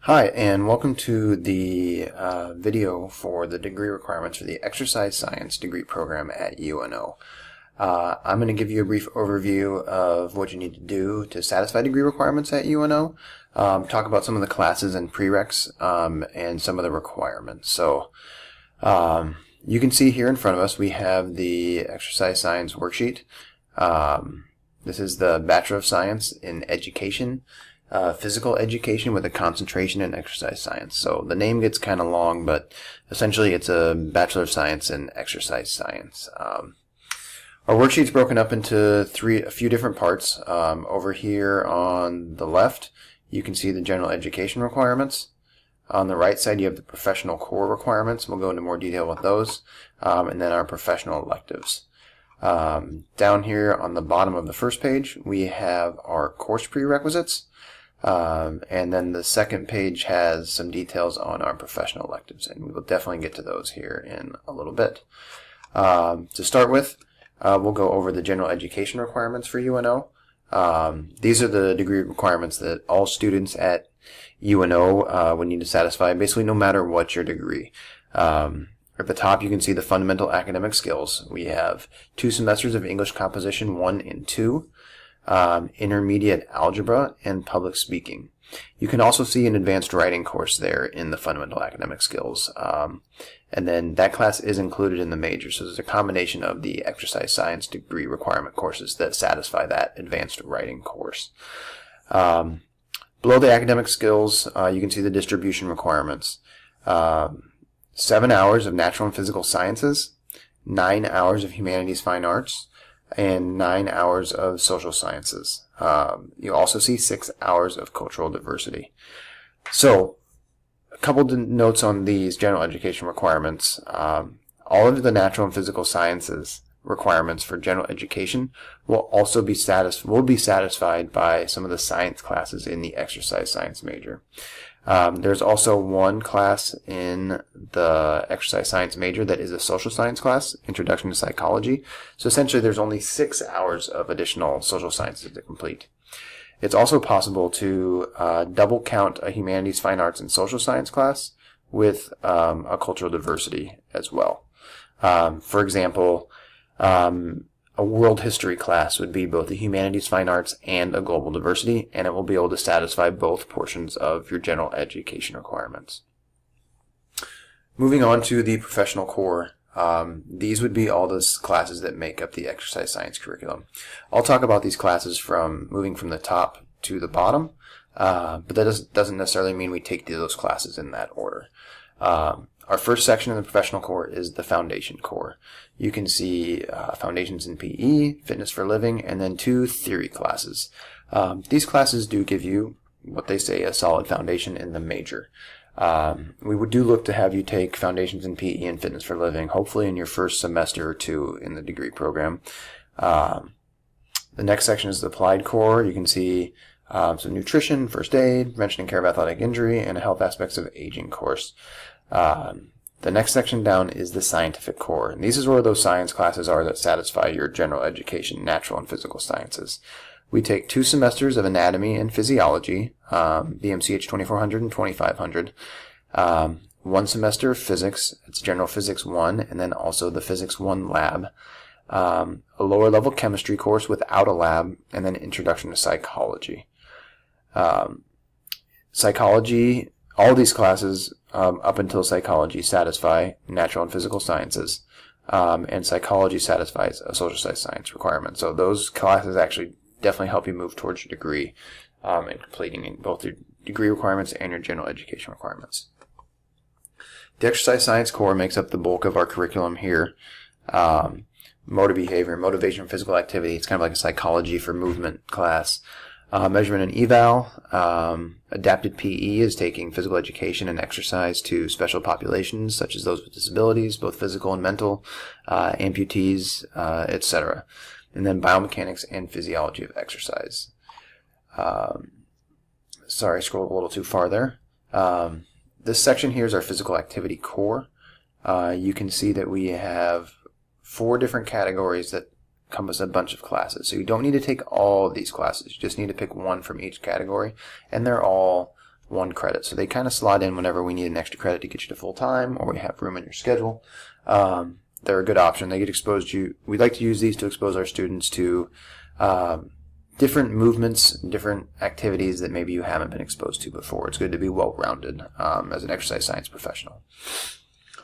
Hi, and welcome to the video for the degree requirements for the Exercise Science degree program at UNO. I'm going to give you a brief overview of what you need to do to satisfy degree requirements at UNO, talk about some of the classes and prereqs, and some of the requirements. So you can see here in front of us we have the Exercise Science worksheet. This is the Bachelor of Science in Education. Physical education with a concentration in exercise science. So the name gets kind of long, but essentially it's a Bachelor of Science in Exercise Science. Our worksheet's broken up into a few different parts. Over here on the left, you can see the general education requirements. On the right side, you have the professional core requirements. We'll go into more detail with those. And then our professional electives. Down here on the bottom of the first page, we have our course prerequisites. And then the second page has some details on our professional electives, and we will definitely get to those here in a little bit. To start with, we'll go over the general education requirements for UNO. These are the degree requirements that all students at UNO would need to satisfy, basically no matter what your degree. At the top, you can see the fundamental academic skills. We have 2 semesters of English composition 1 and 2. Intermediate algebra, and public speaking. You can also see an advanced writing course there in the fundamental academic skills. And then that class is included in the major, so there's a combination of the exercise science degree requirement courses that satisfy that advanced writing course. Below the academic skills, you can see the distribution requirements. 7 hours of natural and physical sciences, 9 hours of humanities fine arts, and 9 hours of social sciences. You also see 6 hours of cultural diversity. So, a couple of notes on these general education requirements. All of the natural and physical sciences requirements for general education will also be satisfied by some of the science classes in the exercise science major. There's also one class in the exercise science major that is a social science class, Introduction to Psychology. So essentially there's only 6 hours of additional social sciences to complete. It's also possible to double count a humanities, fine arts, and social science class with a cultural diversity as well. For example, a world history class would be both a humanities, fine arts, and a global diversity, and it will be able to satisfy both portions of your general education requirements. Moving on to the professional core, these would be all those classes that make up the exercise science curriculum. I'll talk about these classes moving from the top to the bottom, but that doesn't necessarily mean we take those classes in that order. Our first section in the professional core is the foundation core. You can see foundations in PE, fitness for living, and then 2 theory classes. These classes do give you, what they say, a solid foundation in the major. We do look to have you take foundations in PE and fitness for living, hopefully in your first semester or 2 in the degree program. The next section is the applied core. You can see some nutrition, first aid, prevention and care of athletic injury, and a health aspects of aging course. The next section down is the scientific core. And these is where those science classes are that satisfy your general education, natural and physical sciences. We take 2 semesters of anatomy and physiology, BMCH 2400 and 2500. 1 semester of physics, it's general physics 1, and then also the physics 1 lab. A lower level chemistry course without a lab, and then introduction to psychology. Psychology, all these classes up until psychology satisfy natural and physical sciences, and psychology satisfies a social science requirement. So those classes actually definitely help you move towards your degree and completing both your degree requirements and your general education requirements. The exercise science core makes up the bulk of our curriculum here. Motor behavior, motivation, physical activity. It's kind of like a psychology for movement class. Measurement and eval. Adapted PE is taking physical education and exercise to special populations, such as those with disabilities, both physical and mental, amputees, etc. And then biomechanics and physiology of exercise. Sorry, I scrolled a little too far there. This section here is our physical activity core. You can see that we have 4 different categories that encompass a bunch of classes. So you don't need to take all of these classes. You just need to pick one from each category, and they're all 1 credit. So they kind of slot in whenever we need an extra credit to get you to full time, or we have room in your schedule. They're a good option. They get exposed to, we like to use these to expose our students to different movements, different activities that maybe you haven't been exposed to before. It's good to be well-rounded as an exercise science professional.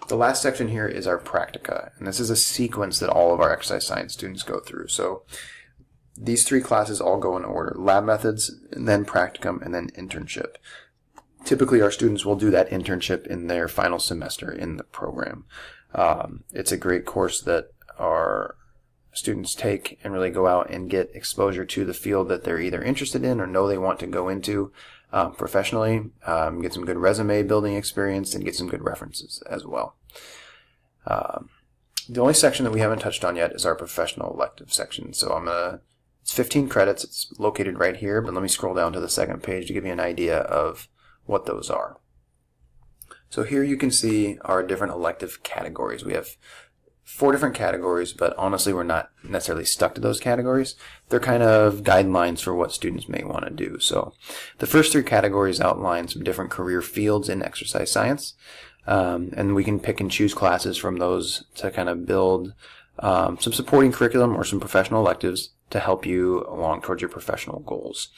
The last section here is our practica, and this is a sequence that all of our exercise science students go through. So these 3 classes all go in order: lab methods, and then practicum, and then internship. Typically our students will do that internship in their final semester in the program. It's a great course that our students take and really go out and get exposure to the field that they're either interested in or know they want to go into professionally, get some good resume building experience, and get some good references as well. The only section that we haven't touched on yet is our professional elective section. So it's 15 credits. It's located right here, but let me scroll down to the 2nd page to give you an idea of what those are. So here you can see our different elective categories. We have 4 different categories, but honestly we're not necessarily stuck to those categories. They're kind of guidelines for what students may want to do. So the first 3 categories outline some different career fields in exercise science, and we can pick and choose classes from those to kind of build some supporting curriculum or some professional electives to help you along towards your professional goals.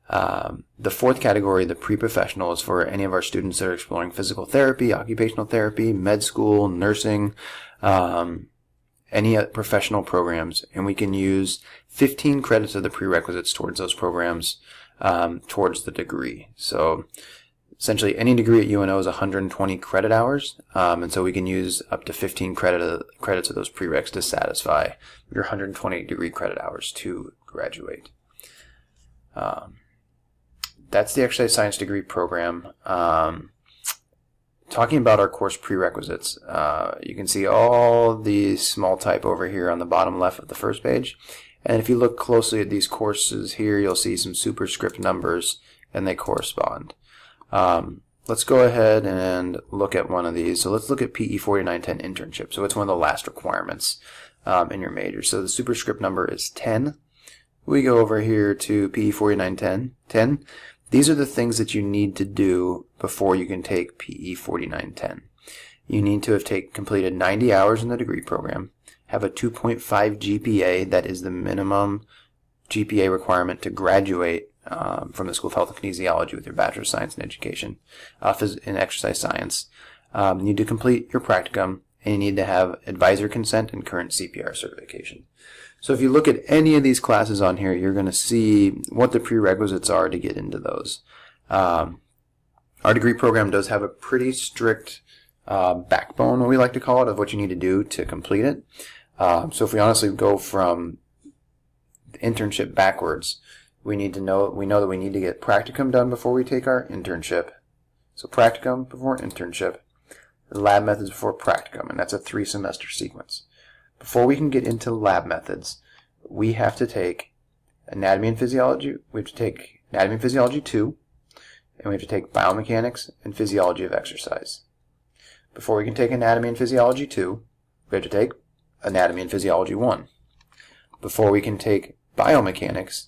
The 4th category, the pre-professional, is for any of our students that are exploring physical therapy, occupational therapy, med school, nursing, any professional programs, and we can use 15 credits of the prerequisites towards those programs towards the degree. So essentially any degree at UNO is 120 credit hours, and so we can use up to 15 credits of those prereqs to satisfy your 120 degree credit hours to graduate. That's the exercise science degree program. Talking about our course prerequisites, you can see all the small type over here on the bottom left of the first page. And if you look closely at these courses here, you'll see some superscript numbers, and they correspond. Let's go ahead and look at one of these. So let's look at PE 4910 internship. So it's one of the last requirements in your major. So the superscript number is 10. We go over here to PE 4910. These are the things that you need to do before you can take PE 4910. You need to have completed 90 hours in the degree program, have a 2.5 GPA, that is the minimum GPA requirement to graduate from the School of Health and Kinesiology with your Bachelor of Science in Education in Exercise Science. You need to complete your practicum, and you need to have advisor consent and current CPR certification. So if you look at any of these classes on here, you're going to see what the prerequisites are to get into those. Our degree program does have a pretty strict backbone, what we like to call it, of what you need to do to complete it. So if we honestly go from the internship backwards, we know that we need to get practicum done before we take our internship. So practicum before internship, lab methods before practicum, and that's a 3-semester sequence. Before we can get into lab methods, we have to take anatomy and physiology. We have to take anatomy and physiology 2, and we have to take biomechanics and physiology of exercise. Before we can take anatomy and physiology 2, we have to take anatomy and physiology 1. Before we can take biomechanics,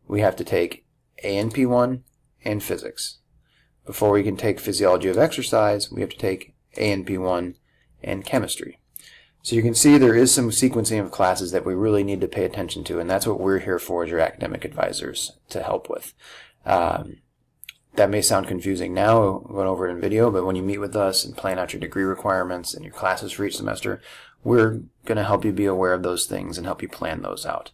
we have to take A&P 1 and physics. Before we can take physiology of exercise, we have to take A&P 1 and chemistry. So you can see there is some sequencing of classes that we really need to pay attention to, and that's what we're here for as your academic advisors to help with. That may sound confusing now, going over it in video, but when you meet with us and plan out your degree requirements and your classes for each semester, we're going to help you be aware of those things and help you plan those out.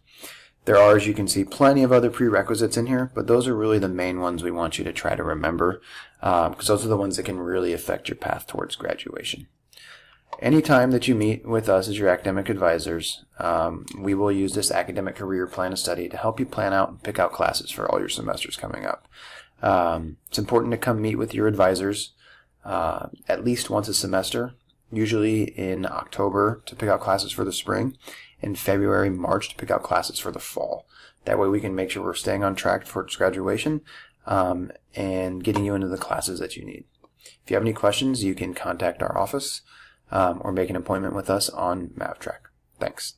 There are, as you can see, plenty of other prerequisites in here, but those are really the main ones we want you to try to remember, because those are the ones that can really affect your path towards graduation. Anytime that you meet with us as your academic advisors, we will use this academic career plan of study to help you plan out and pick out classes for all your semesters coming up. It's important to come meet with your advisors at least once a semester, usually in October to pick out classes for the spring, in February, March to pick out classes for the fall. That way we can make sure we're staying on track towards graduation and getting you into the classes that you need. If you have any questions, you can contact our office or make an appointment with us on MavTrack. Thanks.